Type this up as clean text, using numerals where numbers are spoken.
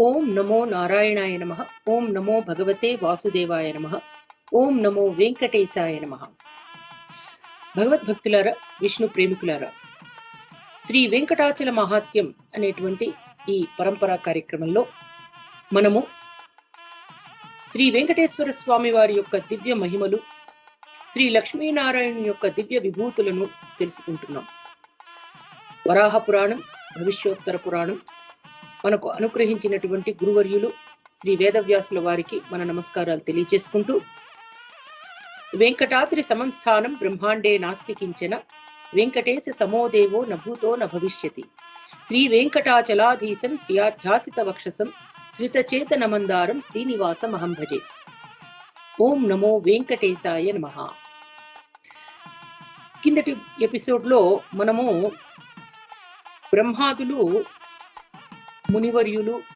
ఓం నమో నారాయణాయ నమః. ఓం నమో భగవతే వాసుదేవాయ నమః. ఓం నమో వెంకటేశాయ నమః. భగవద్భక్తులారా, విష్ణు ప్రేమికులారా, శ్రీ వెంకటాచల మహాత్యం అనేటువంటి ఈ పరంపరా కార్యక్రమంలో మనము శ్రీ వెంకటేశ్వర స్వామి వారి యొక్క దివ్య మహిమలు, శ్రీ లక్ష్మీనారాయణ యొక్క దివ్య విభూతులను తెలుసుకుంటున్నాం. వరాహ పురాణం, భవిష్యోత్తర పురాణం మనకు అనుగ్రహించినటువంటి గురువర్యులు శ్రీ వేదవ్యాసుల వారికి మన నమస్కారాలు తెలియజేసుకుంటూ, వెంకటాద్రి సమంస్థానం బ్రహ్మాండే నాస్తి కించన వెంకటేశ సమోదేవో నభూతో నభవిష్యతి శ్రీ వెంకటాచలాధీశం శ్రియాధ్యాసిత వక్షసం శ్రితచేతన మందారం శ్రీనివాసమహం భజే. ఓం నమో వెంకటేశాయ నమః. కిందటి ఎపిసోడ్లో మనము బ్రహ్మాదులు, మునివర్యులు,